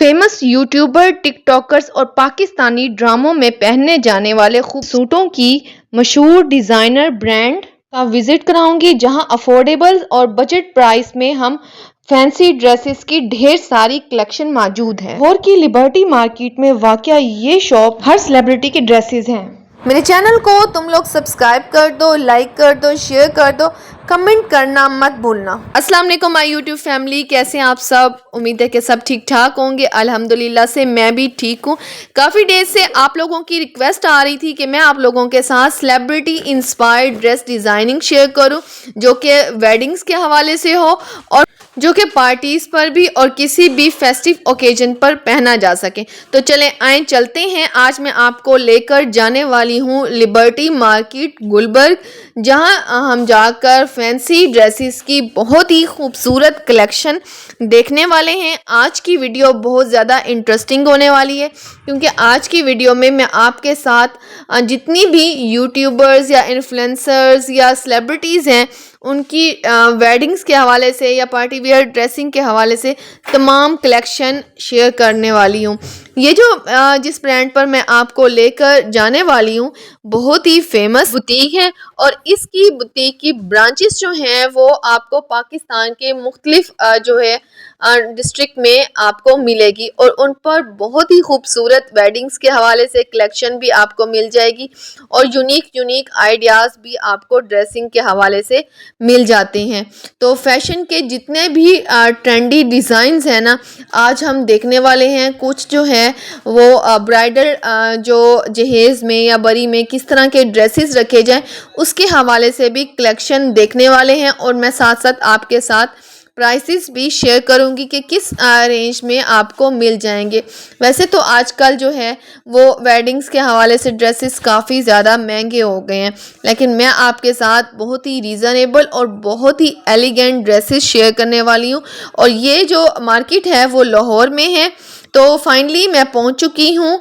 Famous YouTuber, TikTokers और पाकिस्तानी ड्रामों में पहने जाने वाले खूब सूटों की मशहूर डिज़ाइनर ब्रांड का विजिट कराऊंगी, जहां अफोर्डेबल और बजट प्राइस में हम फैंसी ड्रेसेस की ढेर सारी कलेक्शन मौजूद है। लाहौर की लिबर्टी मार्केट में वाक़या ये शॉप हर सेलिब्रिटी के ड्रेसेस हैं। मेरे चैनल को तुम लोग सब्सक्राइब कर दो, लाइक कर दो, शेयर कर दो, कमेंट करना मत भूलना। अस्सलाम वालेकुम माय यूट्यूब फैमिली, कैसे हैं आप सब? उम्मीद है कि सब ठीक ठाक होंगे। अल्हम्दुलिल्लाह से मैं भी ठीक हूँ। काफ़ी डेज से आप लोगों की रिक्वेस्ट आ रही थी कि मैं आप लोगों के साथ celebrity inspired dress designing share करूँ, जो कि वेडिंग्स के हवाले से हो और जो कि पार्टीज़ पर भी और किसी भी फेस्टिव ओकेजन पर पहना जा सके। तो चलें आए चलते हैं। आज मैं आपको लेकर जाने वाली हूँ लिबर्टी मार्केट गुलबर्ग, जहां हम जाकर फैंसी ड्रेसेस की बहुत ही खूबसूरत कलेक्शन देखने वाले हैं। आज की वीडियो बहुत ज़्यादा इंटरेस्टिंग होने वाली है, क्योंकि आज की वीडियो में मैं आपके साथ जितनी भी यूट्यूबर्स या इन्फ्लुएंसर्स या सेलिब्रिटीज़ हैं उनकी वेडिंग्स के हवाले से या पार्टी वियर ड्रेसिंग के हवाले से तमाम कलेक्शन शेयर करने वाली हूँ। ये जो जिस ब्रांड पर मैं आपको लेकर जाने वाली हूँ बहुत ही फेमस बुटीक है, और इसकी बुटीक की ब्रांचेस जो हैं वो आपको पाकिस्तान के मुख्तलिफ जो है डिस्ट्रिक्ट में आपको मिलेगी, और उन पर बहुत ही खूबसूरत वेडिंग्स के हवाले से कलेक्शन भी आपको मिल जाएगी, और यूनिक आइडियाज़ भी आपको ड्रेसिंग के हवाले से मिल जाते हैं। तो फैशन के जितने भी ट्रेंडी डिज़ाइंस हैं ना, आज हम देखने वाले हैं। कुछ जो है वो ब्राइडल जो जहेज़ में या बरी में किस तरह के ड्रेसेस रखे जाएं उसके हवाले से भी कलेक्शन देखने वाले हैं, और मैं साथ साथ आपके साथ प्राइसेस भी शेयर करूंगी कि किस रेंज में आपको मिल जाएंगे। वैसे तो आजकल जो है वो वेडिंग्स के हवाले से ड्रेसेस काफ़ी ज़्यादा महंगे हो गए हैं, लेकिन मैं आपके साथ बहुत ही रीज़नेबल और बहुत ही एलिगेंट ड्रेसेस शेयर करने वाली हूँ। और ये जो मार्केट है वो लाहौर में है। तो फाइनली मैं पहुंच चुकी हूँ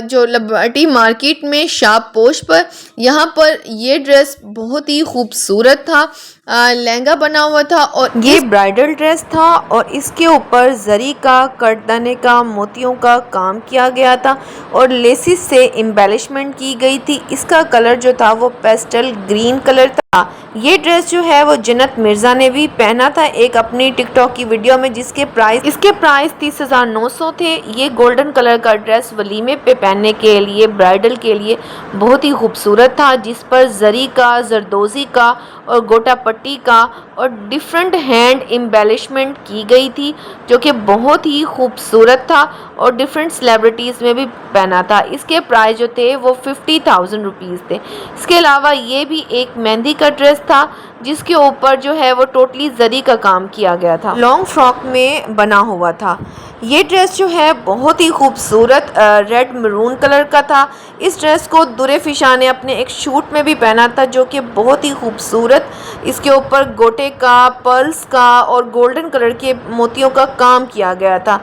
जो लिबर्टी मार्केट में शाहपोश पर। यहाँ पर ये ड्रेस बहुत ही खूबसूरत था, लहंगा बना हुआ था, और ये ब्राइडल ड्रेस था, और इसके ऊपर जरी का, कटदाने का, मोतियों का काम किया गया था और लेसिस से एम्बेलिशमेंट की गई थी। इसका कलर जो था वो पेस्टल ग्रीन कलर था। ये ड्रेस जो है वो जन्नत मिर्जा ने भी पहना था एक अपनी टिकटॉक की वीडियो में, इसके प्राइस 30,900 थे। ये गोल्डन कलर का ड्रेस वलीमे पे पहनने के लिए, ब्राइडल के लिए बहुत ही खूबसूरत था, जिस पर जरी का, जरदोजी का और गोटा पट्टी का और डिफरेंट हैंड एम्बेलिशमेंट की गई थी, जो कि बहुत ही खूबसूरत था और डिफरेंट सेलिब्रिटीज़ में भी पहना था। इसके प्राइस जो थे वो 50,000 रुपीज़ थे। इसके अलावा ये भी एक मेहंदी का ड्रेस था, जिसके ऊपर जो है वो टोटली जरी का काम किया गया था, लॉन्ग फ्रॉक में बना हुआ था। ये ड्रेस जो है बहुत ही खूबसूरत रेड मरून कलर का था। इस ड्रेस को दुरे फिशा ने अपने एक शूट में भी पहना था, जो कि बहुत ही खूबसूरत, इसके ऊपर गोटे का, पर्ल्स का और गोल्डन कलर के मोतियों का काम किया गया था।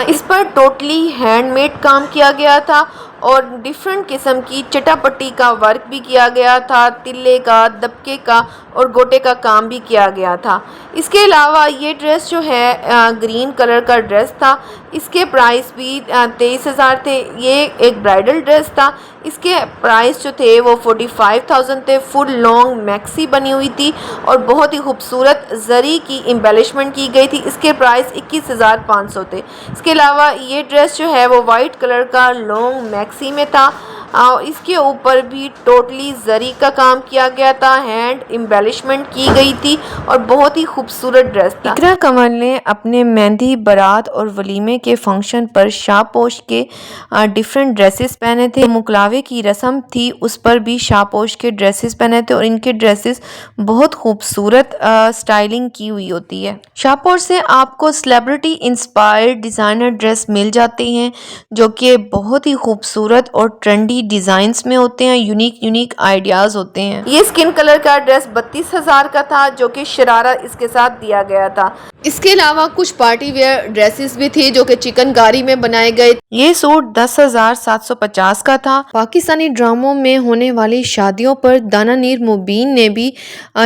इस पर टोटली हैंडमेड काम किया गया था और डिफरेंट किस्म की चटापट्टी का वर्क भी किया गया था, तिल्ले का, दबके का और गोटे का काम भी किया गया था। इसके अलावा ये ड्रेस जो है ग्रीन कलर का ड्रेस था। इसके प्राइस भी 23,000 थे। ये एक ब्राइडल ड्रेस था। इसके प्राइस जो थे वो 45,000 थे। फुल लॉन्ग मैक्सी बनी हुई थी और बहुत ही खूबसूरत जरी की एम्बेलिशमेंट की गई थी। इसके प्राइस 21,500 थे। इसके अलावा ये ड्रेस जो है वो वाइट कलर का लॉन्ग मैक्सी में था और इसके ऊपर भी टोटली जरी का काम किया गया था, हैंड एम्बेलिशमेंट की गई थी और बहुत ही खूबसूरत ड्रेस था। इकरा कंवल ने अपने मेहंदी, बारात और वलीमे के फंक्शन पर शाहपोश के डिफरेंट ड्रेसेस पहने थे। मुकलावे की रस्म थी, उस पर भी शाहपोश के ड्रेसेस पहने थे और इनके ड्रेसेस बहुत खूबसूरत स्टाइलिंग की हुई होती है। शाहपोश से आपको सेलिब्रिटी इंस्पायर्ड डिज़ाइनर ड्रेस मिल जाते हैं, जो कि बहुत ही खूबसूरत और ट्रेंडी ही डिजाइन्स में होते हैं, यूनिक आइडियाज होते हैं। ये स्किन कलर का ड्रेस 32,000 का था, जो कि शरारा इसके साथ दिया गया था। इसके अलावा कुछ पार्टी वेयर ड्रेसेस भी थी जो कि चिकनकारी में बनाए गए। ये सूट 10,750 का था। पाकिस्तानी ड्रामों में होने वाली शादियों पर दानानीर मुबीन ने भी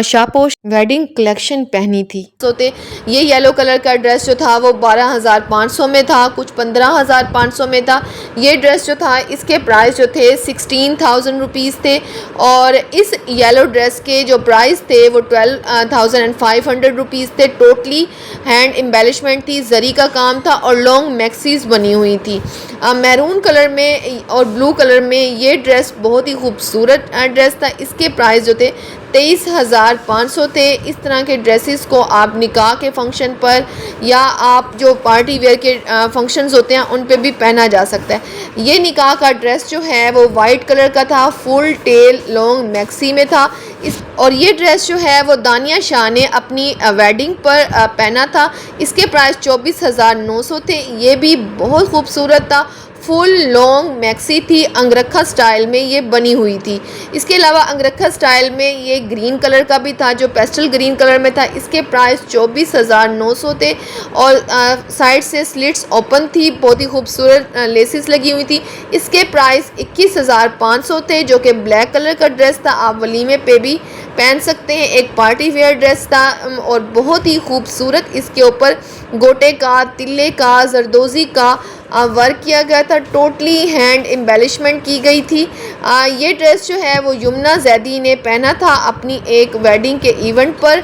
शापोश वेडिंग कलेक्शन पहनी थी। सोते ये येलो कलर का ड्रेस जो था वो 12,500 में था, कुछ 15,500 में था। ये ड्रेस जो था इसके प्राइस जो थे 16,000 रुपीज़ थे, और इस येलो ड्रेस के जो प्राइस थे वो 12,500 रुपीज़ थे। टोटली हैंड एम्बेलिशमेंट थी, जरी का काम था और लॉन्ग मैक्सीज बनी हुई थी। मैरून कलर में और ब्लू कलर में ये ड्रेस बहुत ही खूबसूरत ड्रेस था। इसके प्राइस जो थे 23,500 थे। इस तरह के ड्रेसेस को आप निकाह के फंक्शन पर या आप जो पार्टी वेयर के फंक्शंस होते हैं उन पे भी पहना जा सकता है। ये निकाह का ड्रेस जो है वो वाइट कलर का था, फुल टेल लॉन्ग मैक्सी में था। और ये ड्रेस जो है वो दानिया शाह ने अपनी वेडिंग पर पहना था। इसके प्राइस 24,900 थे। ये भी बहुत खूबसूरत था, फुल लॉन्ग मैक्सी थी, अंगरखा स्टाइल में ये बनी हुई थी। इसके अलावा अंगरखा स्टाइल में ये ग्रीन कलर का भी था, जो पेस्टल ग्रीन कलर में था। इसके प्राइस 24,900 थे और साइड से स्लिट्स ओपन थी, बहुत ही खूबसूरत लेसेस लगी हुई थी। इसके प्राइस 21,500 थे, जो कि ब्लैक कलर का ड्रेस था। आप वलीमे पे भी पहन सकते हैं, एक पार्टी वेयर ड्रेस था और बहुत ही खूबसूरत इसके ऊपर गोटे का, तिल्ले का, जरदोजी का वर्क किया गया था। टोटली हैंड एम्बेलिशमेंट की गई थी। ये ड्रेस जो है वो यमुना जैदी ने पहना था अपनी एक वेडिंग के इवेंट पर,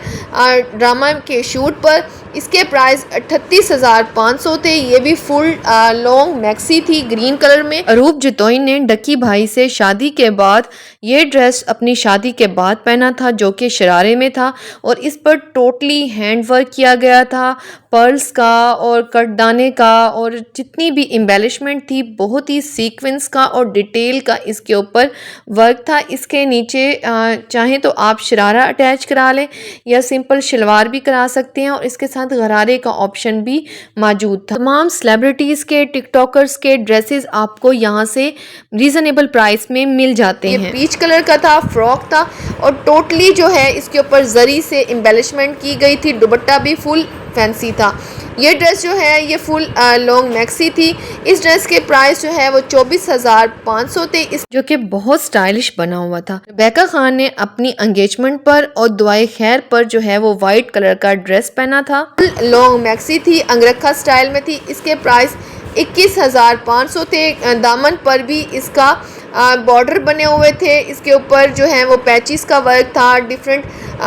ड्रामा के शूट पर। इसके प्राइस 38,500 थे। ये भी फुल लॉन्ग मैक्सी थी ग्रीन कलर में। अरूप जतोई ने डकी भाई से शादी के बाद ये ड्रेस अपनी शादी के बाद पहना था, जो कि शरारे में था और इस पर टोटली हैंड वर्क किया गया था, पर्ल्स का और कटदाने का, और जितनी भी एम्बेलिशमेंट थी बहुत ही सीक्वेंस का और डिटेल का इसके ऊपर वर्क था। इसके नीचे चाहें तो आप शरारा अटैच करा लें या सिंपल शलवार भी करा सकते हैं, और इसके साथ गरारे का ऑप्शन भी मौजूद था। तमाम सेलिब्रिटीज़ के, टिकटॉकर्स के ड्रेसेस आपको यहाँ से रीजनेबल प्राइस में मिल जाते हैं। ये पीच कलर का था, फ्रॉक था और टोटली जो है इसके ऊपर जरी से एम्बेलिशमेंट की गई थी। दुपट्टा भी फुल फैंसी था। ये ड्रेस जो है ये फुल लॉन्ग मैक्सी थी। इस ड्रेस के प्राइस जो है वो 24,500 थे, जो कि बहुत स्टाइलिश बना हुआ था। रेबेका खान ने अपनी एंगेजमेंट पर और दुआए खैर पर जो है वो वाइट कलर का ड्रेस पहना था। लॉन्ग मैक्सी थी, अंगरखा स्टाइल में थी। इसके प्राइस 21,500 थे। दामन पर भी इसका बॉर्डर बने हुए थे। इसके ऊपर जो है वो पैचिस का वर्क था, डिफरेंट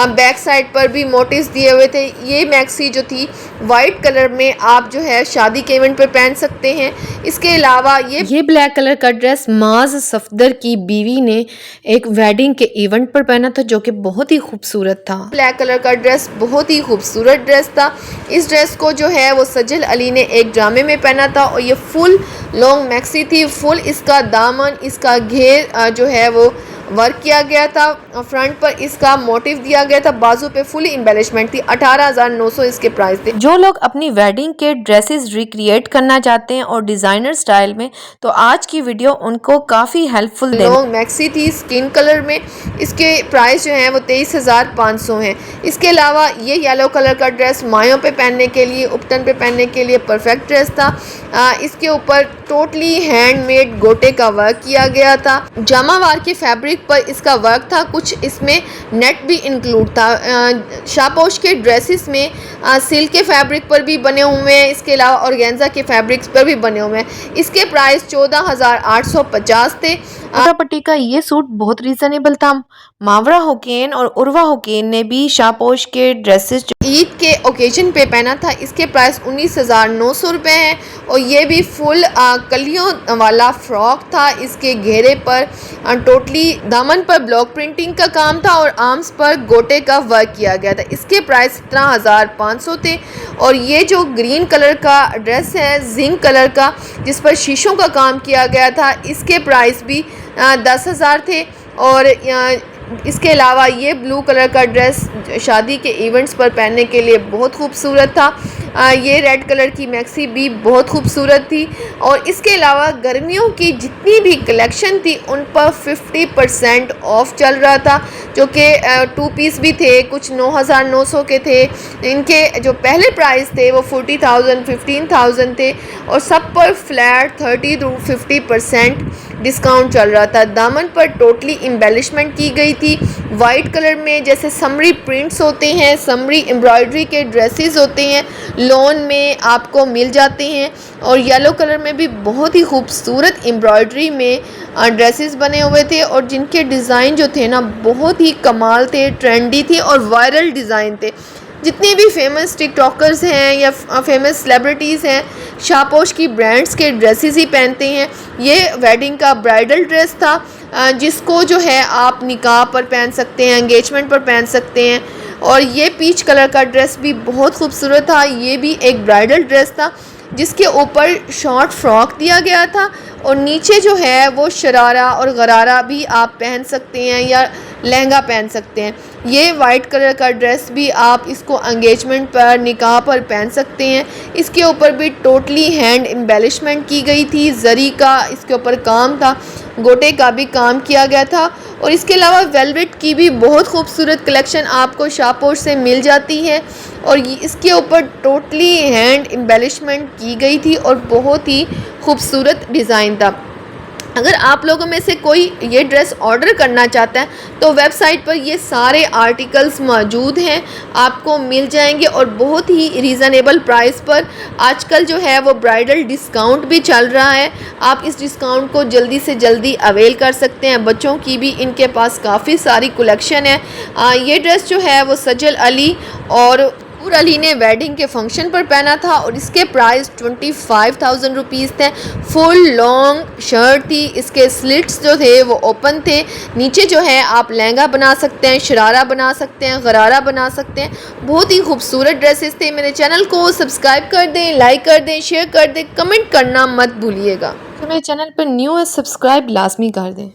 बैक साइड पर भी मोटिव्स दिए हुए थे। ये मैक्सी जो थी वाइट कलर में आप जो है शादी के इवेंट पर पहन सकते हैं। इसके अलावा ये ब्लैक कलर का ड्रेस माज सफदर की बीवी ने एक वेडिंग के इवेंट पर पहना था, जो कि बहुत ही खूबसूरत था। ब्लैक कलर का ड्रेस बहुत ही खूबसूरत ड्रेस था। इस ड्रेस को जो है वो सजल अली ने एक ड्रामे में पहना था और ये फुल लॉन्ग मैक्सी थी। फुल इसका दामन, इसका घेर जो है वो वर्क किया गया था। फ्रंट पर इसका मोटिव दिया गया था, बाजू पे फुल एम्बेलिशमेंट थी। 18,900 इसके प्राइस थे। जो लोग अपनी वेडिंग के ड्रेसेस रिक्रिएट करना चाहते हैं और डिजाइनर स्टाइल में, तो आज की वीडियो उनको काफी हेल्पफुल है। लॉन्ग मैक्सी थी स्किन कलर में। इसके प्राइस जो है वो 23,500 हैं। इसके अलावा ये येलो कलर का ड्रेस मायों पे पहनने के लिए, उपटन पे पहनने के लिए परफेक्ट ड्रेस था। इसके ऊपर टोटली हैंडमेड गोटे का वर्क किया गया था। जामावार के फैब्रिक पर इसका वर्क था, कुछ इसमें नेट भी इंक्लूड था। शापोश के ड्रेसेस में सिल्क के फैब्रिक पर भी बने हुए हैं। इसके अलावा ऑर्गेन्जा के फैब्रिक्स पर भी बने हुए हैं। इसके प्राइस 14,850 थे। पट्टी का ये सूट बहुत रीजनेबल था। मावरा हुसैन और उर्वा हुसैन ने भी शापोश के ड्रेसेस ईद के ओकेजन पे पहना था। इसके प्राइस 19,900 रुपये हैं और ये भी फुल कलियों वाला फ्रॉक था। इसके घेरे पर टोटली दामन पर ब्लॉक प्रिंटिंग का काम था और आर्म्स पर गोटे का वर्क किया गया था। इसके प्राइस 17,500 थे। और ये जो ग्रीन कलर का ड्रेस है, जिंक कलर का, जिस पर शीशों का काम किया गया था, इसके प्राइस भी 10,000 थे। और इसके अलावा ये ब्लू कलर का ड्रेस शादी के इवेंट्स पर पहनने के लिए बहुत खूबसूरत था। ये रेड कलर की मैक्सी भी बहुत खूबसूरत थी। और इसके अलावा गर्मियों की जितनी भी कलेक्शन थी उन पर 50% ऑफ चल रहा था, जो कि 2 पीस भी थे, कुछ 9,900 के थे। इनके जो पहले प्राइस थे वो 40,000 15,000 थे और सब पर फ्लैट 30 to 50% डिस्काउंट चल रहा था। दामन पर टोटली एम्बेलिशमेंट की गई थी। वाइट कलर में जैसे समरी प्रिंट्स होते हैं, समरी एम्ब्रॉयडरी के ड्रेसेस होते हैं, लॉन में आपको मिल जाते हैं। और येलो कलर में भी बहुत ही खूबसूरत एम्ब्रॉयडरी में ड्रेसेस बने हुए थे और जिनके डिज़ाइन जो थे ना बहुत ही कमाल थे, ट्रेंडी थे और वायरल डिज़ाइन थे। जितने भी फेमस टिकटॉकर्स हैं या फेमस सेलिब्रिटीज़ हैं, शापोश की ब्रांड्स के ड्रेसेस ही पहनते हैं। ये वेडिंग का ब्राइडल ड्रेस था, जिसको जो है आप निकाह पर पहन सकते हैं, एंगेजमेंट पर पहन सकते हैं। और ये पीच कलर का ड्रेस भी बहुत खूबसूरत था। ये भी एक ब्राइडल ड्रेस था जिसके ऊपर शॉर्ट फ्रॉक दिया गया था और नीचे जो है वो शरारा और गरारा भी आप पहन सकते हैं या लहंगा पहन सकते हैं। ये वाइट कलर का ड्रेस भी आप इसको एंगेजमेंट पर, निकाह पर पहन सकते हैं। इसके ऊपर भी टोटली हैंड एम्बेलिशमेंट की गई थी, जरी का इसके ऊपर काम था, गोटे का भी काम किया गया था। और इसके अलावा वेलवेट की भी बहुत खूबसूरत कलेक्शन आपको शापोश से मिल जाती है और इसके ऊपर टोटली हैंड एम्बेलिशमेंट की गई थी और बहुत ही खूबसूरत डिज़ाइन था। अगर आप लोगों में से कोई ये ड्रेस ऑर्डर करना चाहता है तो वेबसाइट पर ये सारे आर्टिकल्स मौजूद हैं, आपको मिल जाएंगे और बहुत ही रीज़नेबल प्राइस पर। आजकल जो है वो ब्राइडल डिस्काउंट भी चल रहा है, आप इस डिस्काउंट को जल्दी से जल्दी अवेल कर सकते हैं। बच्चों की भी इनके पास काफ़ी सारी कलेक्शन है। ये ड्रेस जो है वो सजल अली और नूर अली ने वेडिंग के फंक्शन पर पहना था और इसके प्राइस 25,000 रुपीज़ थे। फुल लॉन्ग शर्ट थी, इसके स्लिट्स जो थे वो ओपन थे। नीचे जो है आप लहंगा बना सकते हैं, शरारा बना सकते हैं, गरारा बना सकते हैं। बहुत ही खूबसूरत ड्रेसेस थे। मेरे चैनल को सब्सक्राइब कर दें, लाइक कर दें, शेयर कर दें, कमेंट करना मत भूलिएगा। तो मेरे चैनल पर न्यू है, सब्सक्राइब लाजमी कर दें।